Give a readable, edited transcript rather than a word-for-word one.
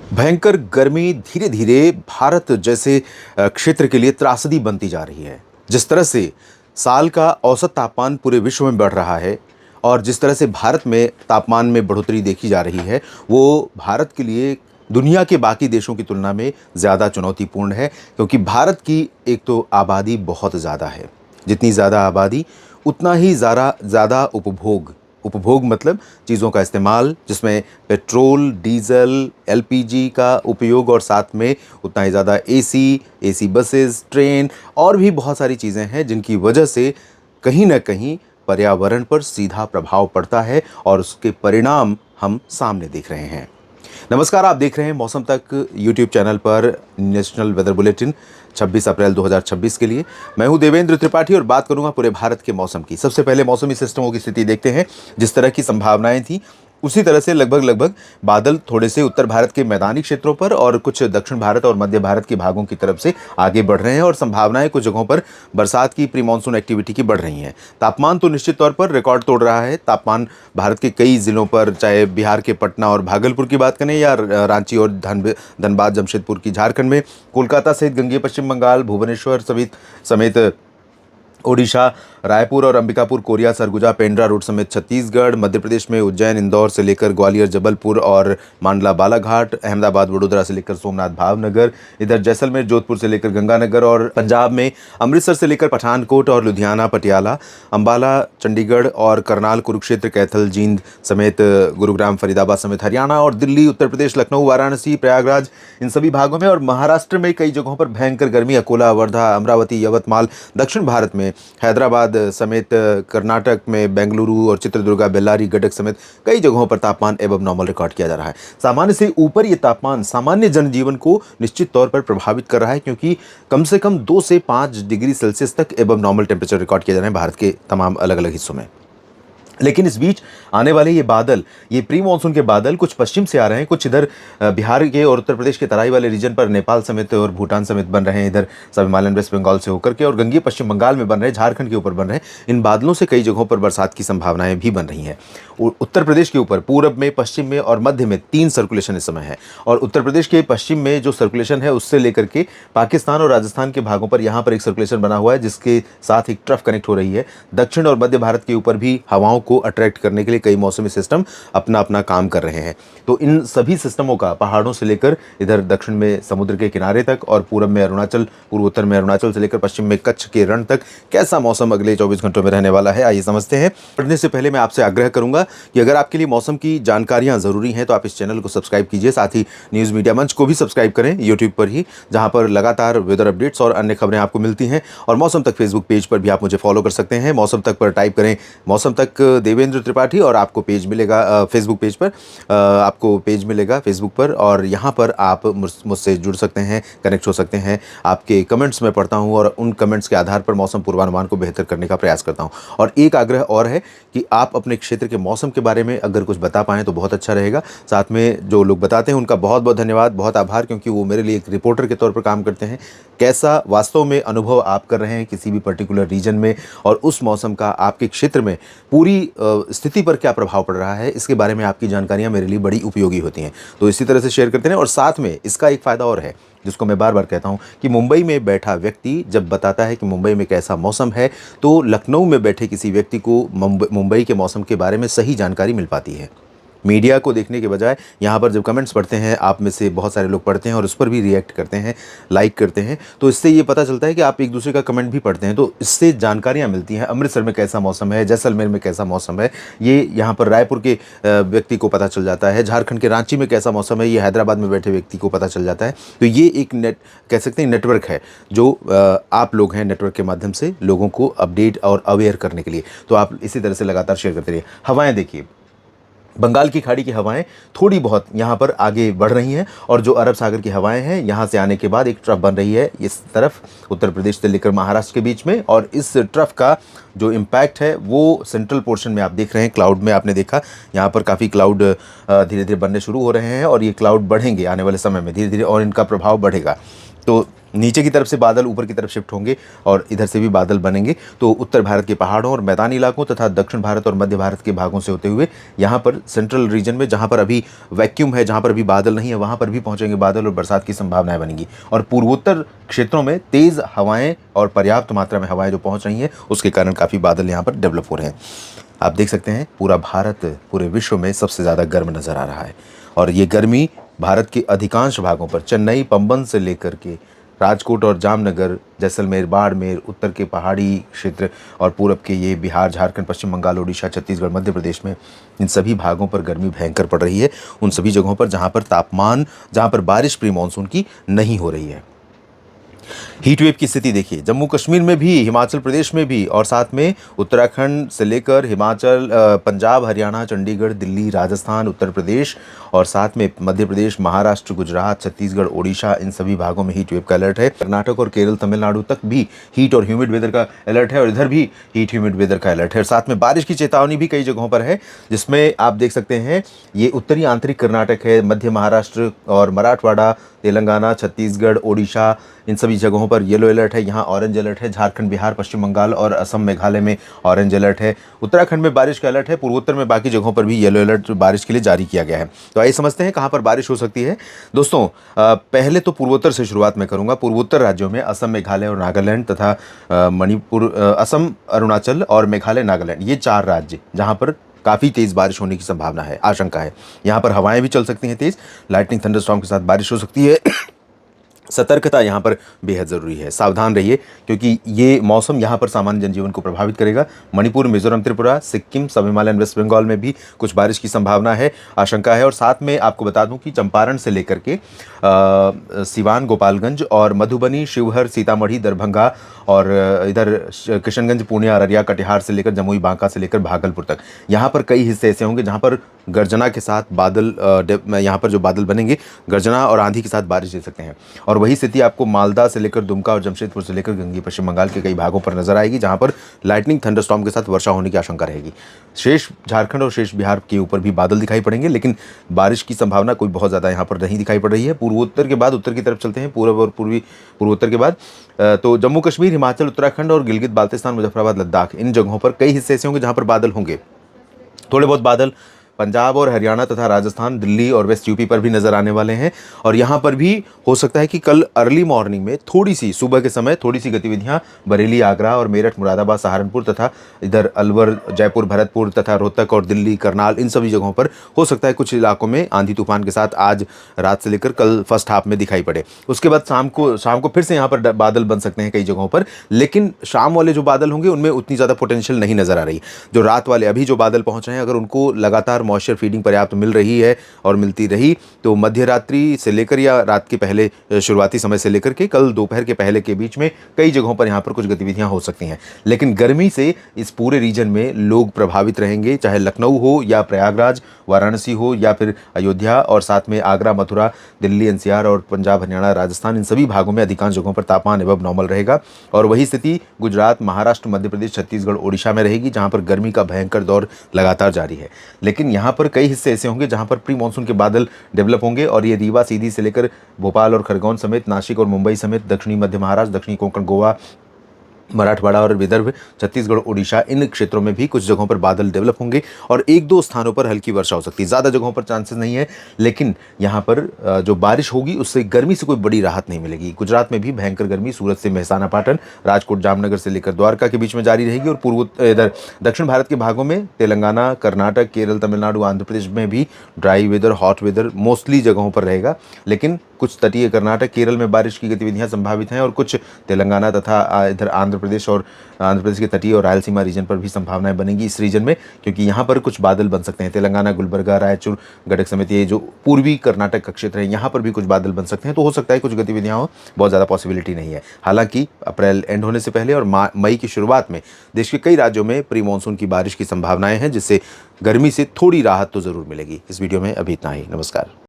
भयंकर गर्मी धीरे धीरे भारत जैसे क्षेत्र के लिए त्रासदी बनती जा रही है। जिस तरह से साल का औसत तापमान पूरे विश्व में बढ़ रहा है और जिस तरह से भारत में तापमान में बढ़ोतरी देखी जा रही है, वो भारत के लिए दुनिया के बाकी देशों की तुलना में ज़्यादा चुनौतीपूर्ण है, क्योंकि भारत की एक तो आबादी बहुत ज़्यादा है। जितनी ज़्यादा आबादी उतना ही ज़्यादा ज़्यादा उपभोग। उपभोग मतलब चीज़ों का इस्तेमाल, जिसमें पेट्रोल, डीज़ल, एलपीजी का उपयोग और साथ में उतना ही ज़्यादा एसी बसेस, ट्रेन और भी बहुत सारी चीज़ें हैं जिनकी वजह से कहीं न कहीं पर्यावरण पर सीधा प्रभाव पड़ता है और उसके परिणाम हम सामने देख रहे हैं। नमस्कार, आप देख रहे हैं मौसम तक यूट्यूब चैनल पर नेशनल वेदर बुलेटिन 26 अप्रैल 2026 के लिए। मैं हूं देवेंद्र त्रिपाठी और बात करूंगा पूरे भारत के मौसम की। सबसे पहले मौसमी सिस्टमों की स्थिति देखते हैं। जिस तरह की संभावनाएं थी उसी तरह से लगभग बादल थोड़े से उत्तर भारत के मैदानी क्षेत्रों पर और कुछ दक्षिण भारत और मध्य भारत के भागों की तरफ से आगे बढ़ रहे हैं और संभावनाएं कुछ जगहों पर बरसात की प्री मानसून एक्टिविटी की बढ़ रही हैं। तापमान तो निश्चित तौर पर रिकॉर्ड तोड़ रहा है। तापमान भारत के कई जिलों पर, चाहे बिहार के पटना और भागलपुर की बात करें या रांची और धनबाद जमशेदपुर की झारखंड में, कोलकाता सहित गंगेय पश्चिम बंगाल, भुवनेश्वर समेत ओडिशा, रायपुर और अंबिकापुर, कोरिया, सरगुजा, पेंड्रा रोड समेत छत्तीसगढ़, मध्य प्रदेश में उज्जैन, इंदौर से लेकर ग्वालियर, जबलपुर और मांडला बालाघाट, अहमदाबाद, वडोदरा से लेकर सोमनाथ भावनगर, इधर जैसलमेर, जोधपुर से लेकर गंगानगर और पंजाब में अमृतसर से लेकर पठानकोट और लुधियाना, पटियाला, अंबाला, चंडीगढ़ और करनाल, कुरुक्षेत्र, कैथल, जींद समेत गुरुग्राम, फरीदाबाद समेत हरियाणा और दिल्ली, उत्तर प्रदेश, लखनऊ, वाराणसी, प्रयागराज, इन सभी भागों में और महाराष्ट्र में कई जगहों पर भयंकर गर्मी, अकोला, वर्धा, अमरावती, यवतमाल, दक्षिण भारत में हैदराबाद समेत कर्नाटक में बेंगलुरु और चित्रदुर्गा, बेल्लारी, गडक समेत कई जगहों पर तापमान एबव नॉर्मल रिकॉर्ड किया जा रहा है। सामान्य से ऊपर ये तापमान सामान्य जनजीवन को निश्चित तौर पर प्रभावित कर रहा है, क्योंकि कम से कम 2 से 5 डिग्री सेल्सियस तक एबव नॉर्मल टेम्परेचर रिकॉर्ड किए जा रहे हैं भारत के तमाम अलग अलग हिस्सों में। लेकिन इस बीच आने वाले ये बादल, ये प्री मानसून के बादल कुछ पश्चिम से आ रहे हैं, कुछ इधर बिहार के और उत्तर प्रदेश के तराई वाले रीजन पर नेपाल समेत और भूटान समेत बन रहे हैं, इधर सब हिमालयन वेस्ट बंगाल से होकर के और गंगेय पश्चिम बंगाल में बन रहे हैं, झारखंड के ऊपर बन रहे हैं। इन बादलों से कई जगहों पर बरसात की संभावनाएं भी बन रही हैं। उत्तर प्रदेश के ऊपर पूरब में, पश्चिम में और मध्य में 3 सर्कुलेशन इस समय है और उत्तर प्रदेश के पश्चिम में जो सर्कुलेशन है उससे लेकर के पाकिस्तान और राजस्थान के भागों पर यहाँ पर एक सर्कुलेशन बना हुआ है, जिसके साथ एक ट्रफ कनेक्ट हो रही है। दक्षिण और मध्य भारत के ऊपर भी हवाओं को अट्रैक्ट करने के लिए कई मौसमी सिस्टम अपना अपना काम कर रहे हैं। तो इन सभी सिस्टमों का पहाड़ों से लेकर इधर दक्षिण में समुद्र के किनारे तक और पूर्व में अरुणाचल, पूर्वोत्तर में अरुणाचल से लेकर पश्चिम में कच्छ के रण तक कैसा मौसम अगले 24 घंटों में रहने वाला है, आइए समझते हैं। पढ़ने से पहले मैं आपसे आग्रह करूंगा कि अगर आपके लिए मौसम की जानकारियां जरूरी हैं तो आप इस चैनल को सब्सक्राइब कीजिए, साथ ही न्यूज़ मीडिया मंच को भी सब्सक्राइब करें यूट्यूब पर ही, जहां पर लगातार वेदर अपडेट्स और अन्य खबरें आपको मिलती हैं। और मौसम तक फेसबुक पेज पर भी आप मुझे फॉलो कर सकते हैं। मौसम तक पर टाइप करें मौसम तक देवेंद्र त्रिपाठी और आपको पेज मिलेगा फेसबुक पेज पर, आपको पेज मिलेगा फेसबुक पर और यहाँ पर आप मुझसे जुड़ सकते हैं, कनेक्ट हो सकते हैं। आपके कमेंट्स मैं पढ़ता हूँ और उन कमेंट्स के आधार पर मौसम पूर्वानुमान को बेहतर करने का प्रयास करता हूँ। और एक आग्रह और है कि आप अपने क्षेत्र के मौसम के बारे में अगर कुछ बता पाएँ तो बहुत अच्छा रहेगा। साथ में जो लोग बताते हैं उनका बहुत बहुत धन्यवाद, बहुत आभार, क्योंकि वो मेरे लिए एक रिपोर्टर के तौर पर काम करते हैं। कैसा वास्तव में अनुभव आप कर रहे हैं किसी भी पर्टिकुलर रीजन में और उस मौसम का आपके क्षेत्र में पूरी स्थिति पर क्या प्रभाव पड़ रहा है, इसके बारे में आपकी जानकारियां मेरे लिए बड़ी उपयोगी होती हैं। तो इसी तरह से शेयर करते हैं। और साथ में इसका एक फ़ायदा और है, जिसको मैं बार बार कहता हूं, कि मुंबई में बैठा व्यक्ति जब बताता है कि मुंबई में कैसा मौसम है, तो लखनऊ में बैठे किसी व्यक्ति को मुंबई के मौसम के बारे में सही जानकारी मिल पाती है। मीडिया को देखने के बजाय यहाँ पर जब कमेंट्स पढ़ते हैं, आप में से बहुत सारे लोग पढ़ते हैं और उस पर भी रिएक्ट करते हैं, लाइक करते हैं, तो इससे ये पता चलता है कि आप एक दूसरे का कमेंट भी पढ़ते हैं, तो इससे जानकारियाँ मिलती हैं। अमृतसर में कैसा मौसम है, जैसलमेर में कैसा मौसम है, ये यहाँ पर रायपुर के व्यक्ति को पता चल जाता है। झारखंड के रांची में कैसा मौसम है, ये हैदराबाद में बैठे व्यक्ति को पता चल जाता है। तो ये एक कह सकते हैं नेटवर्क है, जो आप लोग हैं नेटवर्क के माध्यम से लोगों को अपडेट और अवेयर करने के लिए। तो आप इसी तरह से लगातार शेयर करते रहिए। हवाएँ देखिए, बंगाल की खाड़ी की हवाएं थोड़ी बहुत यहाँ पर आगे बढ़ रही हैं और जो अरब सागर की हवाएं हैं यहाँ से आने के बाद एक ट्रफ बन रही है इस तरफ उत्तर प्रदेश से लेकर महाराष्ट्र के बीच में। और इस ट्रफ का जो इम्पैक्ट है वो सेंट्रल पोर्शन में आप देख रहे हैं। क्लाउड में आपने देखा यहाँ पर काफ़ी क्लाउड धीरे धीरे बनने शुरू हो रहे हैं और ये क्लाउड बढ़ेंगे आने वाले समय में धीरे धीरे और इनका प्रभाव बढ़ेगा। तो नीचे की तरफ से बादल ऊपर की तरफ शिफ्ट होंगे और इधर से भी बादल बनेंगे। तो उत्तर भारत के पहाड़ों और मैदानी इलाकों तथा दक्षिण भारत और मध्य भारत के भागों से होते हुए यहाँ पर सेंट्रल रीजन में, जहाँ पर अभी वैक्यूम है, जहाँ पर अभी बादल नहीं है, वहाँ पर भी पहुँचेंगे बादल और बरसात की संभावनाएं बनेंगी। और पूर्वोत्तर क्षेत्रों में तेज़ हवाएं और पर्याप्त मात्रा में हवाएं जो पहुँच रही हैं, उसके कारण काफ़ी बादल यहाँ पर डेवलप हो रहे हैं। आप देख सकते हैं पूरा भारत पूरे विश्व में सबसे ज़्यादा गर्म नज़र आ रहा है। और ये गर्मी भारत के अधिकांश भागों पर, चेन्नई पंबन से लेकर के राजकोट और जामनगर, जैसलमेर, बाड़मेर, उत्तर के पहाड़ी क्षेत्र और पूरब के ये बिहार, झारखंड, पश्चिम बंगाल, उड़ीसा, छत्तीसगढ़, मध्य प्रदेश में, इन सभी भागों पर गर्मी भयंकर पड़ रही है। उन सभी जगहों पर जहाँ पर बारिश प्री मानसून की नहीं हो रही है। हीट वेव की स्थिति देखिए, जम्मू कश्मीर में भी, हिमाचल प्रदेश में भी, और साथ में उत्तराखंड से लेकर हिमाचल, पंजाब, हरियाणा, चंडीगढ़, दिल्ली, राजस्थान, उत्तर प्रदेश और साथ में मध्य प्रदेश, महाराष्ट्र, गुजरात, छत्तीसगढ़, ओडिशा, इन सभी भागों में हीट वेव का अलर्ट है। कर्नाटक और केरल, तमिलनाडु तक भी हीट और ह्यूमिड वेदर का अलर्ट है और इधर भी हीट ह्यूमिड वेदर का अलर्ट है। और साथ में बारिश की चेतावनी भी कई जगहों पर है, जिसमें आप देख सकते हैं ये उत्तरी आंतरिक कर्नाटक है, मध्य महाराष्ट्र और मराठवाड़ा, तेलंगाना, छत्तीसगढ़, ओडिशा, इन सभी जगहों पर येलो अलर्ट है। यहाँ ऑरेंज अलर्ट है। झारखंड, बिहार, पश्चिम बंगाल और असम, मेघालय में ऑरेंज अलर्ट है। उत्तराखंड में बारिश का अलर्ट है। पूर्वोत्तर में बाकी जगहों पर भी येलो अलर्ट बारिश के लिए जारी किया गया है। तो आइए समझते हैं कहाँ पर बारिश हो सकती है। दोस्तों, पहले तो पूर्वोत्तर से शुरुआत मैं करूँगा। पूर्वोत्तर राज्यों में असम, मेघालय और नागालैंड तथा मणिपुर, असम, अरुणाचल और मेघालय, नागालैंड, ये 4 राज्य जहाँ पर काफ़ी तेज़ बारिश होने की संभावना है, आशंका है। यहाँ पर हवाएं भी चल सकती हैं तेज़, लाइटनिंग, थंडरस्टॉर्म के साथ बारिश हो सकती है। सतर्कता यहाँ पर बेहद ज़रूरी है, सावधान रहिए, क्योंकि ये मौसम यहाँ पर सामान्य जनजीवन को प्रभावित करेगा। मणिपुर, मिजोरम, त्रिपुरा, सिक्किम, सब हिमालयन, वेस्ट बंगाल में भी कुछ बारिश की संभावना है, आशंका है। और साथ में आपको बता दूं कि चंपारण से लेकर के सिवान, गोपालगंज और मधुबनी, शिवहर, सीतामढ़ी, दरभंगा और इधर किशनगंज, पूर्णिया, अररिया, कटिहार से लेकर जमुई, बांका से लेकर भागलपुर तक, यहाँ पर कई हिस्से ऐसे होंगे जहाँ पर गर्जना के साथ बादल, यहाँ पर जो बादल बनेंगे, गर्जना और आंधी के साथ बारिश दे सकते हैं। और वही स्थिति आपको मालदा से लेकर दुमका और जमशेदपुर से लेकर गंगी, पश्चिम बंगाल के कई भागों पर नजर आएगी, जहां पर लाइटनिंग, थंडरस्टॉर्म के साथ वर्षा होने की आशंका रहेगी। शेष झारखंड और शेष बिहार के ऊपर भी बादल दिखाई पड़ेंगे, लेकिन बारिश की संभावना कोई बहुत ज़्यादा यहाँ पर नहीं दिखाई पड़ रही है। पूर्वोत्तर के बाद उत्तर की तरफ चलते हैं, पूर्व और पूर्वोत्तर के बाद तो जम्मू कश्मीर, हिमाचल, उत्तराखंड और गिलगित बाल्तिस्तान, मुजफ्फराबाद, लद्दाख, इन जगहों पर कई हिस्से ऐसे होंगे जहाँ पर बादल होंगे। थोड़े बहुत बादल पंजाब और हरियाणा तथा राजस्थान, दिल्ली और वेस्ट यूपी पर भी नजर आने वाले हैं। और यहाँ पर भी हो सकता है कि कल अर्ली मॉर्निंग में थोड़ी सी, सुबह के समय थोड़ी सी गतिविधियाँ बरेली, आगरा और मेरठ, मुरादाबाद, सहारनपुर तथा इधर अलवर, जयपुर, भरतपुर तथा रोहतक और दिल्ली, करनाल, इन सभी जगहों पर हो सकता है कुछ इलाकों में आंधी तूफान के साथ आज रात से लेकर कल फर्स्ट हाफ में दिखाई पड़े। उसके बाद शाम को फिर से यहाँ पर बादल बन सकते हैं कई जगहों पर, लेकिन शाम वाले जो बादल होंगे उनमें उतनी ज़्यादा पोटेंशियल नहीं नजर आ रही। जो रात वाले अभी जो बादल पहुँच रहे हैं, अगर उनको लगातार मॉइस्चर फीडिंग पर्याप्त मिल रही है और मिलती रही, तो मध्य रात्रि से लेकर या रात के पहले शुरुआती समय से लेकर के कल दोपहर के पहले के बीच में कई जगहों पर यहाँ पर कुछ गतिविधियाँ हो सकती हैं। लेकिन गर्मी से इस पूरे रीजन में लोग प्रभावित रहेंगे, चाहे लखनऊ हो या प्रयागराज, वाराणसी हो या फिर अयोध्या, और साथ में आगरा, मथुरा, दिल्ली, एनसीआर और पंजाब, हरियाणा, राजस्थान, इन सभी भागों में अधिकांश जगहों पर तापमान एवं नॉर्मल रहेगा। और वही स्थिति गुजरात, महाराष्ट्र, मध्य प्रदेश, छत्तीसगढ़, ओडिशा में रहेगी, जहाँ पर गर्मी का भयंकर दौर लगातार जारी है। लेकिन यहाँ पर कई हिस्से ऐसे होंगे जहां पर प्री मानसून के बादल डेवलप होंगे, और ये रीवा, सीधी से लेकर भोपाल और खरगोन समेत नासिक और मुंबई समेत दक्षिणी मध्य महाराष्ट्र, दक्षिणी कोंकण, गोवा, मराठवाड़ा और विदर्भ, छत्तीसगढ़, ओडिशा, इन क्षेत्रों में भी कुछ जगहों पर बादल डेवलप होंगे और 1-2 स्थानों पर हल्की वर्षा हो सकती है। ज़्यादा जगहों पर चांसेस नहीं है, लेकिन यहाँ पर जो बारिश होगी उससे गर्मी से कोई बड़ी राहत नहीं मिलेगी। गुजरात में भी भयंकर गर्मी सूरत से मेहसाना, पाटन, राजकोट, जामनगर से लेकर द्वारका के बीच में जारी रहेगी। और इधर दक्षिण भारत के भागों में तेलंगाना, कर्नाटक, केरल, तमिलनाडु, आंध्र प्रदेश में भी dry weather, hot weather mostly जगहों पर रहेगा। लेकिन कुछ तटीय कर्नाटक, केरल में बारिश की गतिविधियां संभावित हैं, और कुछ तेलंगाना तथा इधर आंध्र प्रदेश के तटीय और रायलसीमा रीजन पर भी संभावनाएं बनेंगी इस रीजन में, क्योंकि यहाँ पर कुछ बादल बन सकते हैं। तेलंगाना, गुलबर्गा, रायचूर, गडक समेत ये जो पूर्वी कर्नाटक का क्षेत्र है, यहाँ पर भी कुछ बादल बन सकते हैं। तो हो सकता है कुछ गतिविधियां हो, बहुत ज़्यादा पॉसिबिलिटी नहीं है। हालांकि अप्रैल एंड होने से पहले और मई की शुरुआत में देश के कई राज्यों में प्री मानसून की बारिश की संभावनाएं हैं, जिससे गर्मी से थोड़ी राहत तो ज़रूर मिलेगी। इस वीडियो में अभी इतना ही। नमस्कार।